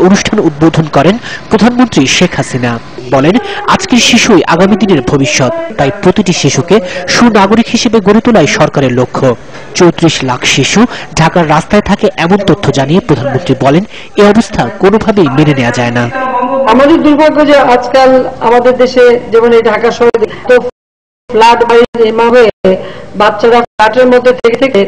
অনুষ্ঠান উদ্বোধন করেন প্রধানমন্ত্রী শেখ হাসিনা। বলেন, আজকের শিশুই আগামী দিনের ভবিষ্যৎ, তাই প্রতিটি শিশুকে সুনাগরিক হিসেবে গড়ে তোলাই সরকারের লক্ষ্য। ৩৪ লাখ শিশু ঢাকার রাস্তায় থাকে এমন তথ্য জানিয়ে প্রধানমন্ত্রী বলেন, এ অবস্থা কোনোভাবেই মেনে নেওয়া যায় না। আমাদের দুর্ভাগ্য যে আজকাল আমাদের দেশে যেমন এই ঢাকা শহরে ফ্ল্যাট হয়ে বাচ্চারা ফ্ল্যাটের মধ্যে থেকে থেকে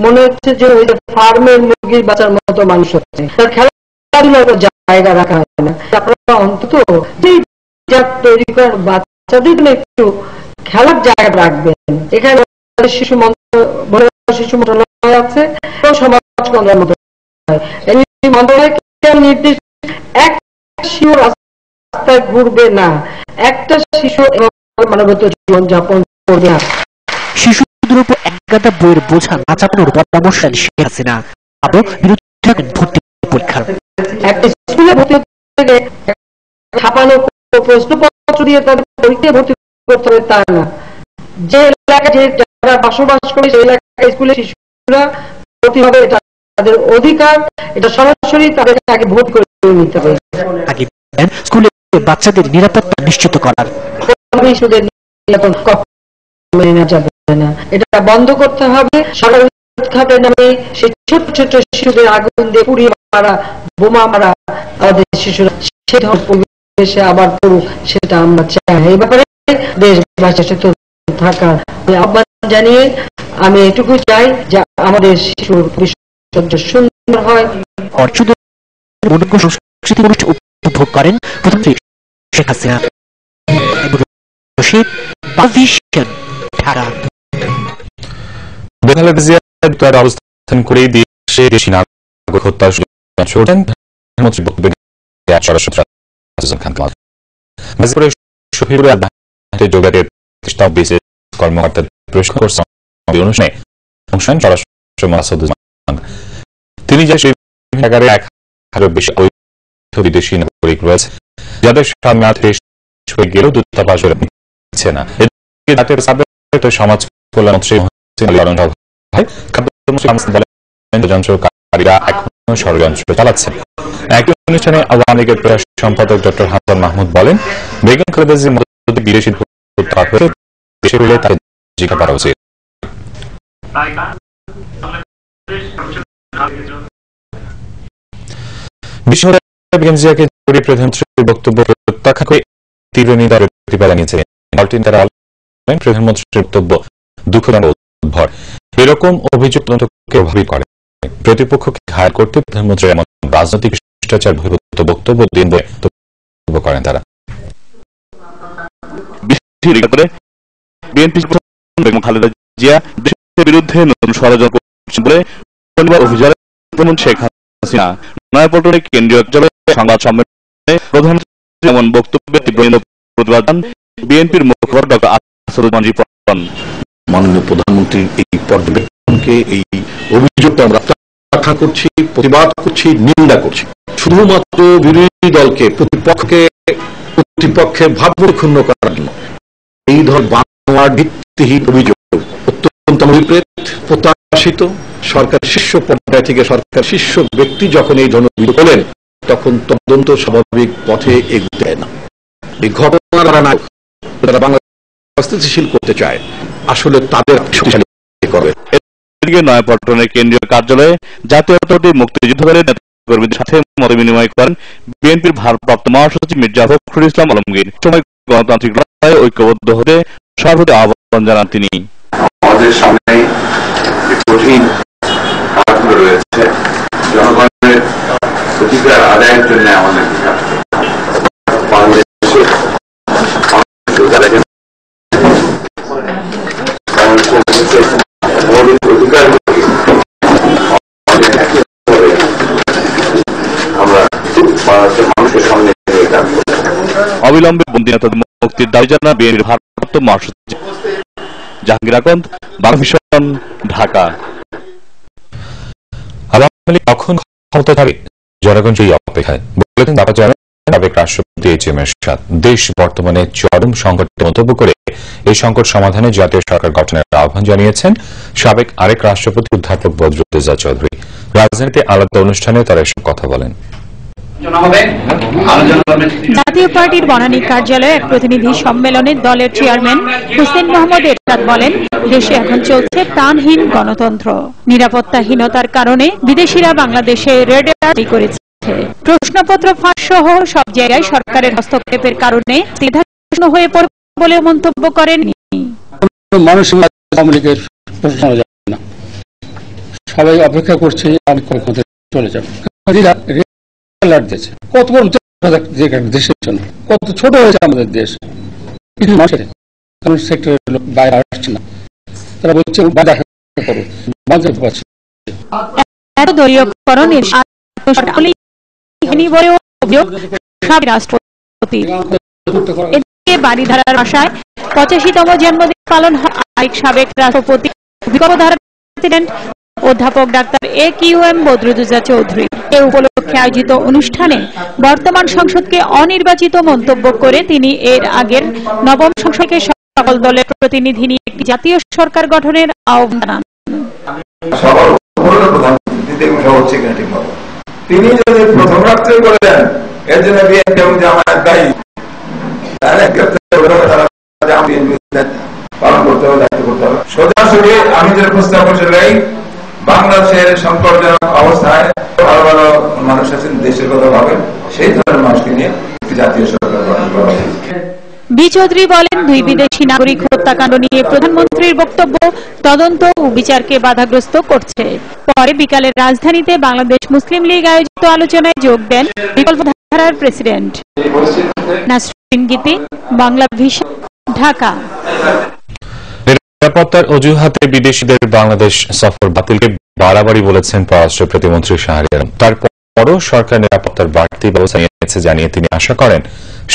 মনে হচ্ছে যে ওই যে ফার্মের মুরগির বাচ্চার মতো মানুষ হচ্ছে, তার খেলাধুলার জায়গা রাখা হয় না। আপনারা অন্তত তৈরি করার বাচ্চাদের একটু খেলার জায়গা রাখবেন। এখানে শিশু মন্ত্রণালয় আছে, সমাজ কল্যাণ মন্ত্রণালয়, এই মন্ত্রণালয় নির্দেশ এক শিশু রাস্তায় ঘুরবে না, একটা শিশু মানবত জীবন যাপন করবে না। শিশুদের উপর একগাদা বইয়ের বোঝা না চাপানোর পরামর্শ দেন শেখ হাসিনা। আরো বিরোধী ভর্তি পরীক্ষার একটা স্কুলে ভর্তি হতে ছাপানো প্রশ্নপত্র দিয়ে তাদের পরীক্ষায় ভর্তি করতে হবে তা না। যে এলাকায় যারা বসবাস করে সেই এলাকায় স্কুলে শিশুরা ভর্তি হবে, এটা তাদের অধিকার, এটা সরাসরি তাদেরকে আগে ভোট করে নিতে হবে। আগে স্কুলে বাচ্চাদের নিরাপত্তা নিশ্চিত করার শিশুদের নিরাপত্তা মেনে নেওয়া যাবে না, এটা বন্ধ করতে হবে। সরকারি উৎখাতের নামে সেই ছোট ছোট শিশুদের আগুন দিয়ে পুড়িয়ে মারা, বোমা মারা আমাদের শিশুরা সে ধরনের পরিবেশে আবার করুক, সেটা আমরা চাই। এই ব্যাপারে দেশবাসী সচেতন থাকার আহ্বান জানিয়ে আমি এটুকু চাই যে আমাদের শিশুর ভবিষ্যৎ সুন্দর হয়। সংস্কৃতি অনুষ্ঠান উপভোগ করেন প্রধানমন্ত্রী শেখ হাসিনা। অবস্থান করে দেশে দেশি নাগরিক হত্যা কর্মকর্তা তিনি যে জায়গায় ১,০০০ বেশি বিদেশি নাগরিক রয়েছে, যাদের সামনে হয়ে গেলেও দূতাবাস দিচ্ছে না। সমাজ কল্যাণমন্ত্রী যন্ত্রকারীরা এখনো ষড়যন্ত্র চালাচ্ছেন। একই অনুষ্ঠানে আওয়ামী লীগের প্রচার সম্পাদক ডক্টর হাসান মাহমুদ বলেন, বেগম খালেদা জিয়ার মধ্যে বিদেশি দেশে হলে তাকে জিজ্ঞাসা করা উচিত। বেগম জিয়াকে জড়িয়ে প্রধানমন্ত্রীর বক্তব্য প্রত্যাখ্যান করে তীব্র নিন্দার প্রতিবাদ জানিয়েছেন। প্রধানমন্ত্রীর বক্তব্য দুঃখজনক উদ্ভট, এরকম অভিযোগ তদন্তকে প্রভাবিত করে। প্রতিপক্ষকে ঘায়েল করতে প্রধানমন্ত্রী এমন রাজনৈতিক শিষ্টাচার বহির্ভূত বক্তব্য দিন বলে মন্তব্য করেন তারা। বেগম খালেদা জিয়া দেশের বিরুদ্ধে নতুন ষড়যন্ত্র করছেন বলে শনিবার অভিযোগ শেখ হাসিনা নয়াপল্টনে কেন্দ্রীয় কার্যালয়ে সংবাদ সম্মেলনে প্রধানমন্ত্রী এমন বক্তব্যের তীব্র প্রতিবাদ জানান বিএনপির মুখপাত্র ডক্টর আসাদুজ্জামান প্রধান। মাননীয় প্রধানমন্ত্রীর এই পর্যবেক্ষণকে, এই অভিযোগটা আমরা প্রত্যাখ্যান করছি, প্রতিবাদ করছি, নিন্দা করছি। শুধুমাত্র বিরোধী দলকে, প্রতিপক্ষের ভাবমূর্তি ক্ষুণ্ণ করার জন্য এই ধর বানোয়ার ভিত্তিহীন অভিযোগ অত্যন্ত প্রত্যাশিত। সরকার শীর্ষ পর্যায় থেকে সরকার শীর্ষ ব্যক্তি যখন এই ধরনের অভিযোগ করেন, তখন তদন্ত স্বাভাবিক পথে এগোতে দেয় না। এই ঘটনা যারা বাংলাদেশ স্থিতিশীল করতে চায়, আসলে তাদের শক্তিশালী করবে। এদিকে নয়াপল্টনের কেন্দ্রীয় কার্যালয়ে জাতীয় মুক্তিযুদ্ধকারী নেতাকর্মীদের সাথে মত বিনিময় করেন বিএনপির ভারপ্রাপ্ত মহাসচিব মির্জা ফখরুল ইসলাম আলমগীর। সময় গণতান্ত্রিক লড়াইয়ে ঐক্যবদ্ধ হতে সর্বদা আহ্বান জানান তিনি। আমাদের সামনে কঠিন কাজগুলো রয়েছে, জনগণের অধিকার আদায়ের জন্য আমাদের অবিলম্বে বন্দী নেতাদের মুক্তির দাবি জানান বিএনপির ভারপ্রাপ্ত মহাসচিব। জাহাঙ্গীর আকন্দ, বাংলাভিশন, ঢাকা। আওয়ামী লীগ কখন ক্ষমতা থাকবে, জনগণ সেই অপেক্ষায় বলেছেন সাবেক রাষ্ট্রপতি এইচ.এম. এরশাদ। দেশ বর্তমানে চরম সংকটে মন্তব্য করে এই সংকট সমাধানে জাতীয় সরকার গঠনের আহ্বান জানিয়েছেন সাবেক আরেক রাষ্ট্রপতি অধ্যাপক বদরুদ্দোজা চৌধুরী। রাজধানীতে আলাদা অনুষ্ঠানে তারা এসব কথা বলেন। জাতীয় পার্টির বনানী কার্যালয়ে এক প্রতিনিধি সম্মেলনে দলের চেয়ারম্যান হোসেন মোহাম্মদ এরশাদ বলেন, দেশে এখন চলছে প্রাণহীন গণতন্ত্র। নিরাপত্তাহীনতার কারণে বিদেশিরা বাংলাদেশে রেড অ্যালার্ট করেছে। প্রশ্নপত্র ফাঁস সহ সব জায়গায় সরকারের হস্তক্ষেপের কারণে দ্বিধাশূন্য হয়ে পড়ে বলে মন্তব্য করেন। মানুষ সবাই অপেক্ষা করছে আমি চলে যাবো। কত বড় দেশের জন্য কত ছোট হয়েছে আমাদের দেশ। কিছু মানুষের সেক্টরের লোক বাইরে আসছে না, তারা বলছে এত দলীয়করণ রাষ্ট্রপতি এদিকে বাড়িধারার ভাষায় 85তম জন্মদিন পালন হয় আরেক সাবেক রাষ্ট্রপতি বিকল্পধারা প্রেসিডেন্ট অধ্যাপক ডাক্তার AQM বদরুদ্দোজা চৌধুরী। এ উপলক্ষে আয়োজিত অনুষ্ঠানে বর্তমান সংসদকে অনির্বাচিত মন্তব্য করে তিনি এর আগের নবম সংসদকে সকল দলের প্রতিনিধি নিয়ে একটি জাতীয় সরকার গঠনের আহ্বান জানান। তিনি যদি প্রথম রাত্রে করে দেন এর জন্য বিএনপি এবং জামায়াত দায়ী, তাহলে পালন করতে হবে, দায়িত্ব করতে হবে। সোজাসুজি আমি যেটা প্রস্তাব করছিলাম, বাংলাদেশের সংকটজনক অবস্থায় ভালো ভালো মানুষ আছেন, দেশের কথা ভাবেন, সেই ধরনের মানুষকে নিয়ে জাতীয় সরকার গঠন করা হবে। বি চৌধুরী বলেন, দুই বিদেশি নাগরিক হত্যাকাণ্ড নিয়ে প্রধানমন্ত্রীর বক্তব্য তদন্ত ও বিচারকে বাধাগ্রস্ত করছে। পরে বিকালে রাজধানীতে বাংলাদেশ মুসলিম লীগ আয়োজিত আলোচনায় যোগ দেন বিকল্পধারার প্রেসিডেন্ট। নাসরিন গীতি, বাংলা ভিশন, ঢাকা। নিরাপত্তার অজুহাতে বিদেশিদের বাংলাদেশ সফর বাতিলকে বাড়াবাড়ি বলেছেন পররাষ্ট্র প্রতিমন্ত্রী শাহরিয়ার আলম। তারপরও সরকার নিরাপত্তার বাড়তি ব্যবস্থা নিয়েছে জানিয়ে তিনি আশা করেন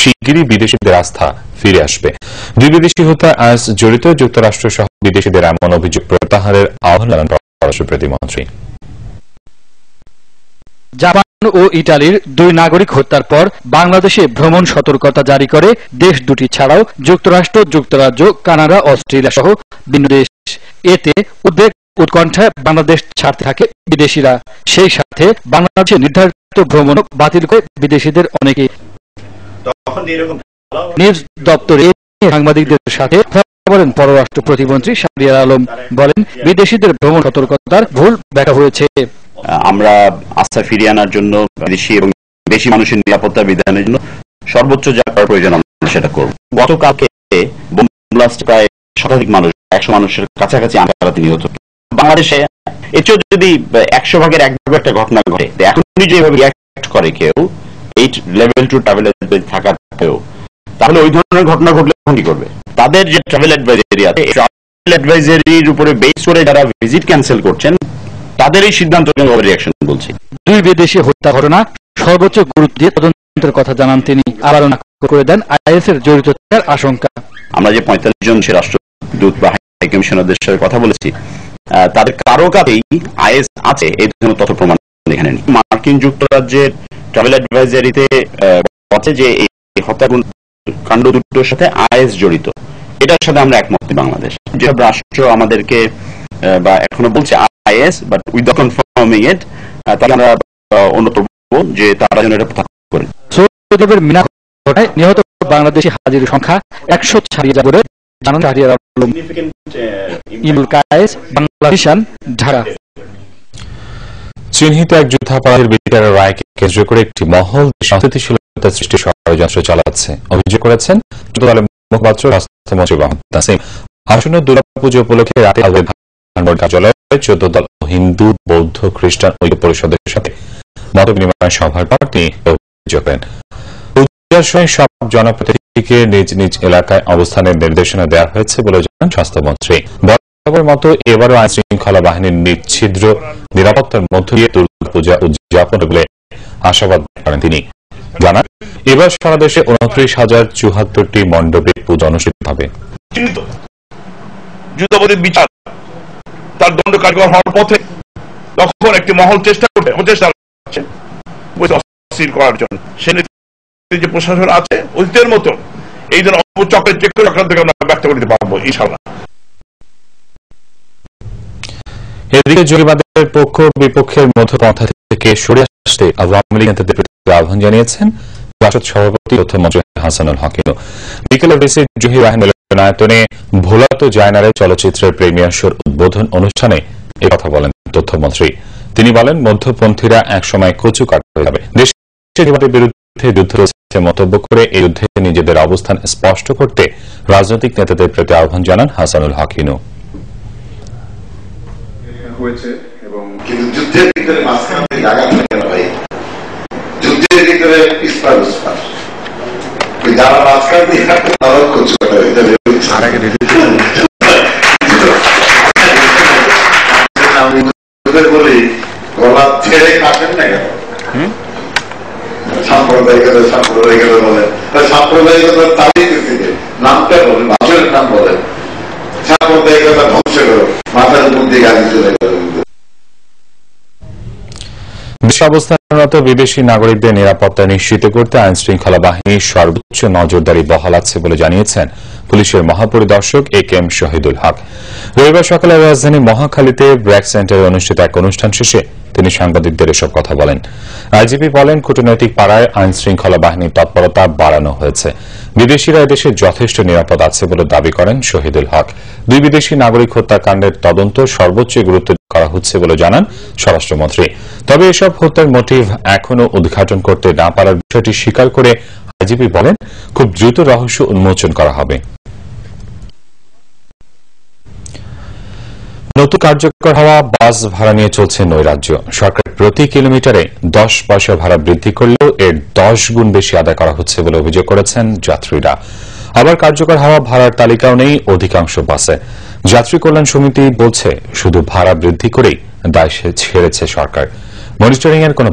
শিগগিরই বিদেশিদের আস্থা ফিরে আসবে। দুই বিদেশি হত্যায় আজ জড়িত যুক্তরাষ্ট্র সহ বিদেশিদের এমন অভিযোগ প্রত্যাহারের আহ্বান জানান পররাষ্ট্র প্রতিমন্ত্রী। জাপান ও ইটালির দুই নাগরিক হত্যার পর বাংলাদেশে ভ্রমণ সতর্কতা জারি করে দেশ দুটি ছাড়াও যুক্তরাষ্ট্র, যুক্তরাজ্য, কানাডা, অস্ট্রেলিয়া সহ বিভিন্ন দেশ। এতে উদ্বেগ উৎকণ্ঠায় বাংলাদেশ ছাড়তে থাকে বিদেশিরা। সেই সাথে বাংলাদেশে নির্ধারিত ভ্রমণ বাতিল করে বিদেশিদের অনেকে। নিজ দপ্তরে সাংবাদিকদের সাথে বলেন পররাষ্ট্র প্রতিমন্ত্রী শাহরিয়ার আলম, বলেন বিদেশিদের ভ্রমণ সতর্কতার ভুল ব্যাখ্যা হয়েছে। আমরা আস্থা ফিরিয়ে আনার জন্য দেশি এবং দেশি মানুষের নিরাপত্তা বিধানের জন্য সর্বোচ্চ যা করার প্রয়োজন আমরা সেটা করব। গতকালকে বোম ব্লাস্ট প্রায় শতাধিক মানুষ, 100 মানুষের কাছাকাছি আঘাতে নিহত। বাংলাদেশে এর যদি 100 ভাগের 1 ভাগ একটা ঘটনা ঘটে, এখনই যেভাবে রিঅ্যাক্ট করে কেউ 8 লেভেল 2 ট্রাভেল থাকাতেও, তাহলে ওই ধরনের ঘটনা ঘটলে কি করবে? তাদের যে ট্রাভেল অ্যাডভাইজারি আছে, ট্রাভেল অ্যাডভাইজারির উপরে বেস করে যারা ভিজিট ক্যান্সেল করছেন তাদের এই সিদ্ধান্ত রিঅ্যাকশন বলছি। দুই বিদেশি হত্যা ঘটনা সর্বোচ্চ গুরুত্ব দিয়ে তদন্তের কথা জানান তিনি। আবারও করে দেন আইএস এর জড়িত থাকার আশঙ্কা। আমরা যে 45 জন রাষ্ট্রদূত বা হাই কমিশনারদের সাথে কথা বলেছি, তাদের কারো কাছেই আইএস আছে এই ধরনের তথ্য প্রমাণ এখানে নেই। মার্কিন যুক্তরাজ্যের ট্রাভেল অ্যাডভাইজারিতে আছে যে এই হত্যা কাণ্ড দুটোর সাথে আইএস জড়িত, এটার সাথে আমরা একমত। বাংলাদেশ যেসব রাষ্ট্র আমাদেরকে বা এখনো বলছে আইএস, বাট উইদাউট কনফার্মিং ইট, তাহলে আমরা অনুরোধ করব যে তারা যেন এটা প্রত্যাখ্যান করেন। সৌদি আরবের মিনা ঘটনায় নিহত বাংলাদেশি হাজির সংখ্যা 100 ছাড়িয়ে যাবে বলে জানান শাহরিয়ার আলম। ইমরুল কায়েস, বাংলা ভিশন, ঢাকা। চিহ্নিত এক যুদ্ধাপরাধের বিচারের রায়কে কেন্দ্র করে একটি মহল স্থিতিশীলতা সৃষ্টির ষড়যন্ত্র চালাচ্ছে অভিযোগ করেছেন দলের মুখপাত্র স্বাস্থ্যমন্ত্রী মোহাম্মদ নাসিম। আসন্ন দুর্গাপুজো উপলক্ষে রাতে ধানমন্ডি কার্যালয়ে 14 দল হিন্দু, বৌদ্ধ, খ্রিস্টান ঐক্য পরিষদের সাথে মত বিনিময় সভার পর তিনি অভিযোগ করেন। পূজার সময় সব জনপ্রতিনিধিকে নিজ নিজ এলাকায় অবস্থানের নির্দেশনা দেওয়া হয়েছে বলে জানান স্বাস্থ্যমন্ত্রী। বরাবর মতো এবারও আইন শৃঙ্খলা বাহিনীর নিচ্ছিদ্র নিরাপত্তার মধ্য দিয়ে দুর্গাপূজা উদযাপন বলে আশাবাদ করেন তিনি। জানান, এবার সারা দেশে 29,074টি মণ্ডপে পুজো অনুষ্ঠিত হবে। যুদ্ধাপরাধীর বিচার তার দণ্ড কার্যকর হওয়ার পথে তখন একটি মহল চেষ্টা করছে করার জন্য। সে যে প্রশাসন আছে অতীতের মতো এই ধরনের অপচক্রের যে কোনো চক্রান্ত থেকে আমরা ব্যক্ত করতে পারবো ইনশাআল্লাহ। এদিকে জঙ্গিবাদের পক্ষ বিপক্ষের মধ্যপন্থা থেকে সরে আসতে আওয়ামী লীগ নেতাদের প্রতি আহ্বান জানিয়েছেন বাসদ সভাপতি তথ্যমন্ত্রী হাসানুল হকিম। বিকেলে ডিসি জহির রায়হান মিলনায়তনে ভোলাত জায়নারে চলচ্চিত্রের প্রিমিয়ার শোর উদ্বোধন অনুষ্ঠানে একথা বলেন তথ্যমন্ত্রী। তিনি বলেন, মধ্যপন্থীরা একসময় কচু কাটা হয়ে যাবে। দেশের বিরুদ্ধে যুদ্ধ রয়েছে মন্তব্য করে এই যুদ্ধে নিজেদের অবস্থান স্পষ্ট করতে রাজনৈতিক নেতাদের প্রতি আহ্বান জানান হাসানুল হকিম। কিন্তু যুদ্ধের ভিতরে মাঝখানে জায়গা থাকে না ভাই, যুদ্ধের ভিতরে ইস্পার উস্পার, যারা মাঝখান দিয়ে থাকে তারাও কচু কাটা হয়ে যাবে। আমি বলি গলা ছেড়ে কাটেন না কেন? সাম্প্রদায়িকতা সাম্প্রদায়িকতা বলেন, সাম্প্রদায়িকতার তালিকা নামটা বলেন, আসলের নাম বলেন, সাম্প্রদায়িকতা ধ্বংস করো, মাথার উপর দিয়ে গাড়ি চলে গেল। দেশে অবস্থানরত বিদেশি নাগরিকদের নিরাপত্তা নিশ্চিত করতে আইন শৃঙ্খলা বাহিনীর সর্বোচ্চ নজরদারি বহাল আছে বলে জানিয়েছেন পুলিশের মহাপরিদর্শক একেএম শহীদুল হক। রবিবার সকালে রাজধানী মহাখালীতে ব্র্যাক সেন্টারে অনুষ্ঠিত এক অনুষ্ঠান শেষে তিনি সাংবাদিকদের এসব কথা বলেন। আইজিপি বলেন, কূটনৈতিক পাড়ায় আইন শৃঙ্খলা বাহিনীর তৎপরতা বাড়ানো হয়েছে। বিদেশিরা এদেশে যথেষ্ট নিরাপদ আছে বলে দাবি করেন শহীদুল হক। দুই বিদেশি নাগরিক হত্যাকাণ্ডের তদন্ত সর্বোচ্চ গুরুত্ব করা হচ্ছে বলে জানান স্বরাষ্ট্রমন্ত্রী। তবে এসব হত্যার মোটিভ এখনও উদ্ঘাটন করতে না পারার বিষয়টি স্বীকার করে আইজিপি বলেন, খুব দ্রুত রহস্য উন্মোচন করা হবে। নতুন কার্যকর হওয়া বাস ভাড়া নিয়ে চলছে নৈরাজ্য। সরকার প্রতি কিলোমিটারে 10 পয়সা ভাড়া বৃদ্ধি করলেও এর 10 গুণ বেশি আদায় করা হচ্ছে বলে অভিযোগ করেছেন যাত্রীরা। আবার কার্যকর হওয়া ভাড়ার তালিকাও নেই অধিকাংশ বাসে। যাত্রী কল্যাণ সমিতি বলছে, শুধু ভাড়া বৃদ্ধি করেই দায় ছেড়েছে সরকার, মনিটরিং এর কোনো